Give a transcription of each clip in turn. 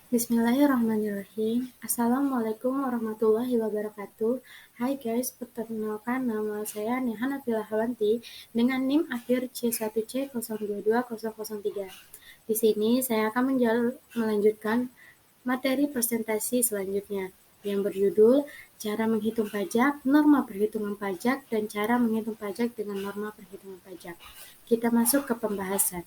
Bismillahirrahmanirrahim. Assalamualaikum warahmatullahi wabarakatuh. Hai guys, perkenalkan nama saya Nehana Filahawanti dengan NIM akhir C1C022003. Di sini saya akan melanjutkan materi presentasi selanjutnya yang berjudul Cara Menghitung Pajak, Norma Perhitungan Pajak, dan Cara Menghitung Pajak dengan Norma Perhitungan Pajak. Kita masuk ke pembahasan.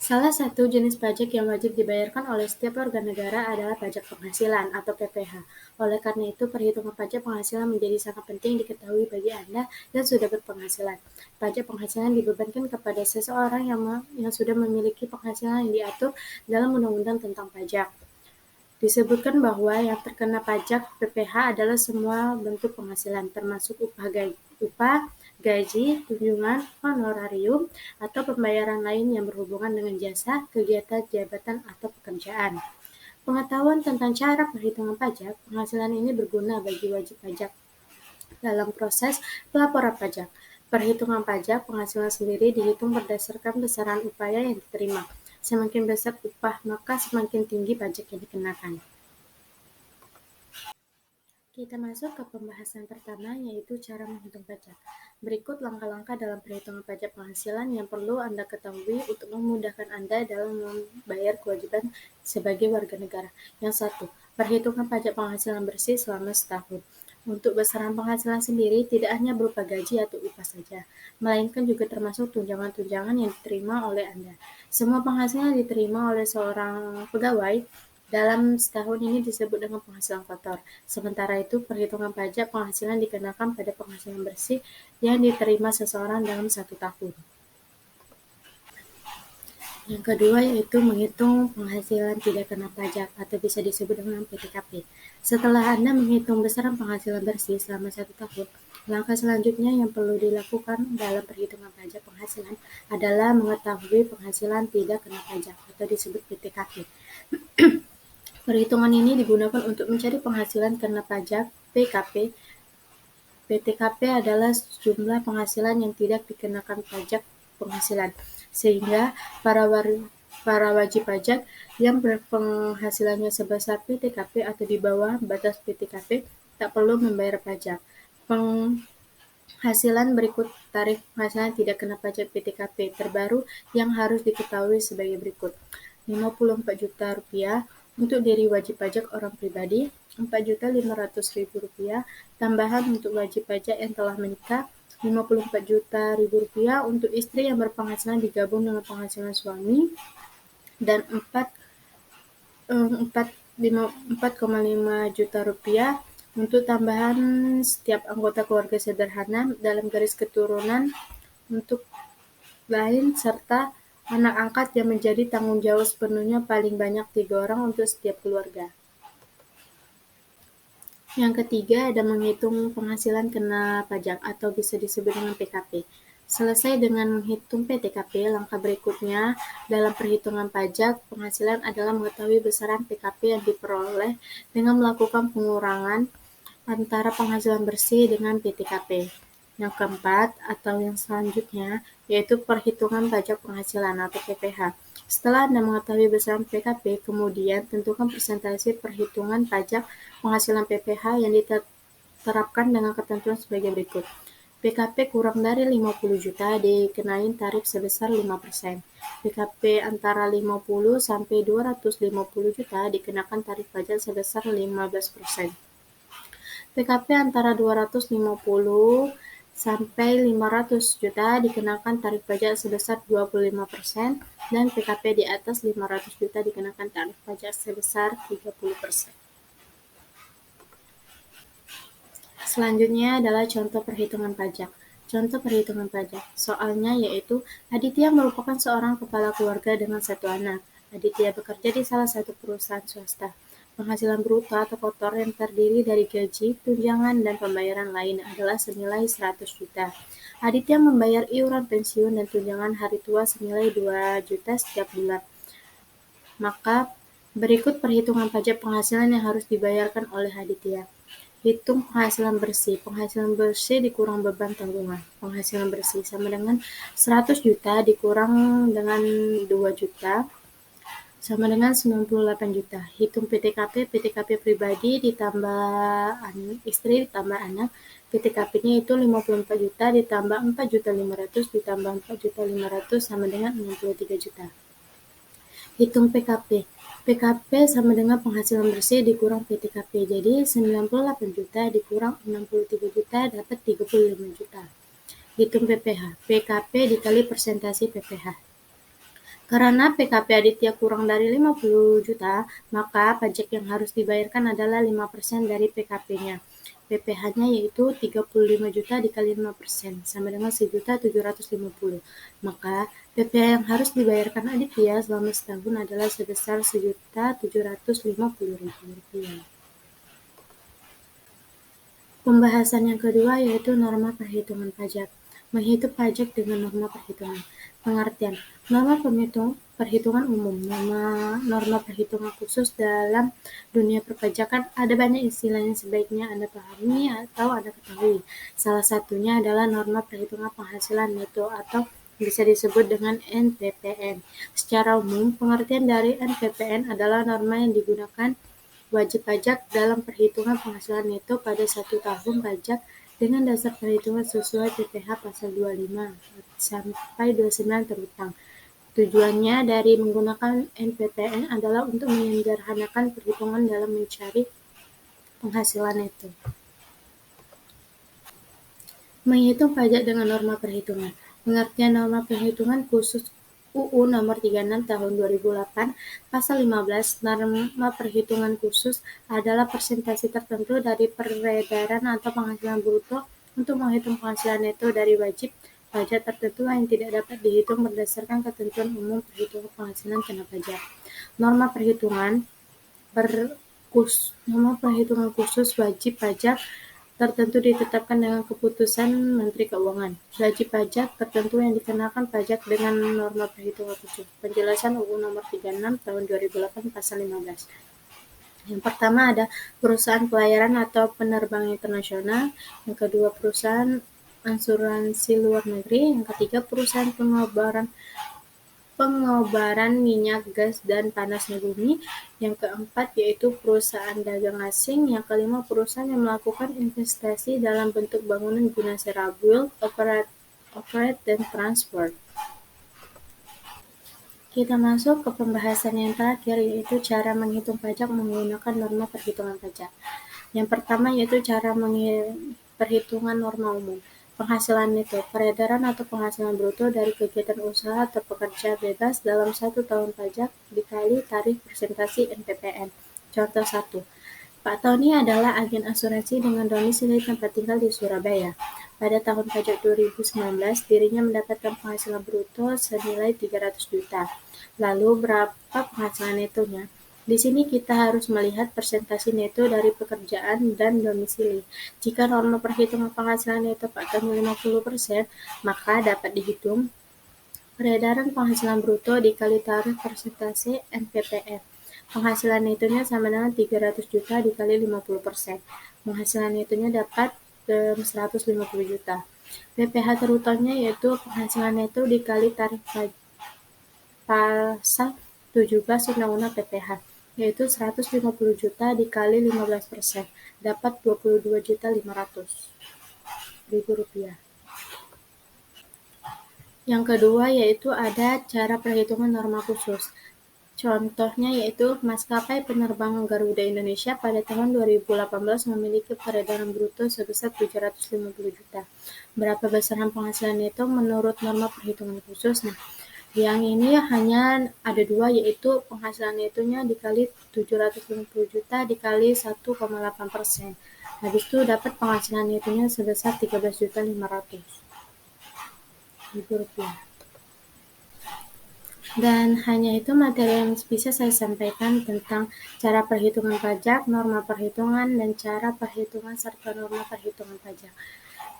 Salah satu jenis pajak yang wajib dibayarkan oleh setiap warga negara adalah pajak penghasilan atau PPh. Oleh karena itu, perhitungan pajak penghasilan menjadi sangat penting diketahui bagi Anda yang sudah berpenghasilan. Pajak penghasilan dibebankan kepada seseorang yang sudah memiliki penghasilan yang diatur dalam Undang-Undang tentang Pajak. Disebutkan bahwa yang terkena pajak PPh adalah semua bentuk penghasilan, termasuk upah, gaji, tunjangan, honorarium, atau pembayaran lain yang berhubungan dengan jasa, kegiatan, jabatan, atau pekerjaan. Pengetahuan tentang cara perhitungan pajak penghasilan ini berguna bagi wajib pajak dalam proses pelaporan pajak. Perhitungan pajak penghasilan sendiri dihitung berdasarkan besaran upaya yang diterima. Semakin besar upah, maka semakin tinggi pajak yang dikenakan. Kita masuk ke pembahasan pertama, yaitu cara menghitung pajak. Berikut langkah-langkah dalam perhitungan pajak penghasilan yang perlu Anda ketahui untuk memudahkan Anda dalam membayar kewajiban sebagai warga negara. Yang satu, perhitungan pajak penghasilan bersih selama setahun. Untuk besaran penghasilan sendiri tidak hanya berupa gaji atau upah saja, melainkan juga termasuk tunjangan-tunjangan yang diterima oleh Anda. Semua penghasilan yang diterima oleh seorang pegawai dalam setahun ini disebut dengan penghasilan kotor. Sementara itu, perhitungan pajak penghasilan dikenakan pada penghasilan bersih yang diterima seseorang dalam 1 tahun. Yang kedua yaitu menghitung penghasilan tidak kena pajak atau bisa disebut dengan PTKP. Setelah Anda menghitung besaran penghasilan bersih selama 1 tahun, langkah selanjutnya yang perlu dilakukan dalam perhitungan pajak penghasilan adalah mengetahui penghasilan tidak kena pajak atau disebut PTKP. Perhitungan ini digunakan untuk mencari penghasilan kena pajak PKP. PTKP adalah jumlah penghasilan yang tidak dikenakan pajak penghasilan, sehingga para wajib pajak yang berpenghasilannya sebesar PTKP atau di bawah batas PTKP tak perlu membayar pajak. Penghasilan berikut tarif penghasilan tidak kena pajak PTKP terbaru yang harus diketahui sebagai berikut. Rp54 juta untuk diri wajib pajak orang pribadi, Rp4.500.000, tambahan untuk wajib pajak yang telah menikah, Rp54 juta untuk istri yang berpenghasilan digabung dengan penghasilan suami, dan Rp4,5 juta untuk tambahan setiap anggota keluarga sederhana dalam garis keturunan untuk lain serta anak angkat yang menjadi tanggung jawab sepenuhnya paling banyak 3 orang untuk setiap keluarga. Yang ketiga ada menghitung penghasilan kena pajak atau bisa disebut dengan PKP. Selesai dengan menghitung PTKP, langkah berikutnya dalam perhitungan pajak penghasilan adalah mengetahui besaran PKP yang diperoleh dengan melakukan pengurangan antara penghasilan bersih dengan PTKP. Yang keempat atau yang selanjutnya yaitu perhitungan pajak penghasilan atau PPh. Setelah Anda mengetahui besaran PKP, kemudian tentukan persentase perhitungan pajak penghasilan PPh yang diterapkan dengan ketentuan sebagai berikut. PKP kurang dari 50 juta dikenain tarif sebesar 5%. PKP antara 50 sampai 250 juta dikenakan tarif pajak sebesar 15%. PKP antara 250 sampai 500 juta dikenakan tarif pajak sebesar 25%, dan PKP di atas 500 juta dikenakan tarif pajak sebesar 30%. Selanjutnya adalah contoh perhitungan pajak. Contoh perhitungan pajak. Soalnya yaitu, Aditya merupakan seorang kepala keluarga dengan 1 anak. Aditya bekerja di salah satu perusahaan swasta. Penghasilan bruto atau kotor yang terdiri dari gaji, tunjangan, dan pembayaran lain adalah senilai 100 juta. Aditya membayar iuran pensiun dan tunjangan hari tua senilai 2 juta setiap bulan. Maka berikut perhitungan pajak penghasilan yang harus dibayarkan oleh Aditya. Hitung penghasilan bersih. Penghasilan bersih dikurang beban tanggungan. Penghasilan bersih sama dengan 100 juta dikurang dengan 2 juta sama dengan 98 juta. Hitung PTKP, PTKP pribadi ditambah istri ditambah anak. PTKP-nya itu 54 juta ditambah 4.500 ditambah 4.500 sama dengan 63 juta. Hitung PKP. PKP sama dengan penghasilan bersih dikurang PTKP. Jadi 98 juta dikurang 63 juta dapat 35 juta. Hitung PPh. PKP dikali persentase PPh. Karena PKP Aditya kurang dari 50 juta, maka pajak yang harus dibayarkan adalah 5% dari PKP-nya. PPh-nya yaitu 35 juta dikali 5%, sama dengan 1.750. Maka PPh yang harus dibayarkan Aditya selama setahun adalah sebesar 1.750.000 rupiah. Pembahasan yang kedua yaitu norma perhitungan pajak. Menghitung pajak dengan norma perhitungan. Pengertian. Norma perhitungan umum. Norma perhitungan khusus dalam dunia perpajakan ada banyak istilah yang sebaiknya Anda pahami atau Anda ketahui. Salah satunya adalah norma perhitungan penghasilan neto atau bisa disebut dengan NPPN. Secara umum, pengertian dari NPPN adalah norma yang digunakan wajib pajak dalam perhitungan penghasilan neto pada 1 tahun pajak dengan dasar perhitungan sesuai PPh pasal 25 sampai 29 terutang. Tujuannya dari menggunakan NPPN adalah untuk menyederhanakan perhitungan dalam mencari penghasilan neto. Menghitung pajak dengan norma perhitungan. Pengertian norma perhitungan khusus UU Nomor 36 Tahun 2008 Pasal 15 norma perhitungan khusus adalah persentase tertentu dari peredaran atau penghasilan bruto untuk menghitung penghasilan neto dari wajib pajak tertentu yang tidak dapat dihitung berdasarkan ketentuan umum perhitungan penghasilan kena pajak. Norma perhitungan khusus wajib pajak tertentu ditetapkan dengan keputusan Menteri Keuangan. Wajib pajak tertentu yang dikenakan pajak dengan norma perhitungan khusus. Penjelasan UU Nomor 36 Tahun 2008 Pasal 15. Yang pertama ada perusahaan pelayaran atau penerbang internasional. Yang kedua perusahaan asuransi luar negeri. Yang ketiga perusahaan pengobaran minyak, gas, dan panasnya bumi. Yang keempat yaitu perusahaan dagang asing. Yang kelima perusahaan yang melakukan investasi dalam bentuk bangunan guna sewa, build, operate, dan transport. Kita masuk ke pembahasan yang terakhir yaitu cara menghitung pajak menggunakan norma perhitungan pajak. Yang pertama yaitu cara perhitungan norma umum. Penghasilan neto, peredaran atau penghasilan bruto dari kegiatan usaha atau pekerja bebas dalam 1 tahun pajak dikali tarif persentase NPPN. Contoh 1. Pak Tony adalah agen asuransi dengan domisili tempat tinggal di Surabaya. Pada tahun pajak 2019, dirinya mendapatkan penghasilan bruto senilai 300 juta. Lalu berapa penghasilan netonya? Di sini kita harus melihat persentase neto dari pekerjaan dan domisili. Jika norma perhitungan penghasilan neto Pak Tony 50%, maka dapat dihitung peredaran penghasilan bruto dikali tarif persentase NPPN. Penghasilan netonya sama dengan 300 juta dikali 50%. Penghasilan netonya dapat 150 juta. PPh terutangnya yaitu penghasilan neto dikali tarif pasal 17 Undang-Undang PPh, yaitu 150 juta dikali 15%, dapat 22.500.000 rupiah. Yang kedua yaitu ada cara perhitungan norma khusus. Contohnya yaitu maskapai penerbangan Garuda Indonesia pada tahun 2018 memiliki peredaran bruto sebesar 750 juta. Berapa besaran penghasilan neto menurut norma perhitungan khusus? Nah, yang ini hanya ada dua yaitu penghasilan netonya dikali 750 juta dikali 1,8%. Habis itu dapat penghasilan netonya sebesar 13.500.000 rupiah. Dan hanya itu materi yang bisa saya sampaikan tentang cara perhitungan pajak, norma perhitungan, dan cara perhitungan serta norma perhitungan pajak.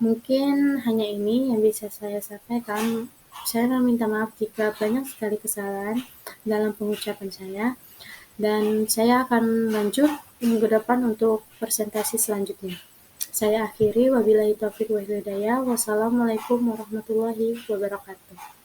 Mungkin hanya ini yang bisa saya sampaikan. Saya meminta maaf jika banyak sekali kesalahan dalam pengucapan saya. Dan saya akan lanjut minggu depan untuk presentasi selanjutnya. Saya akhiri, wabillahi taufiq wal hidayah. Wassalamualaikum warahmatullahi wabarakatuh.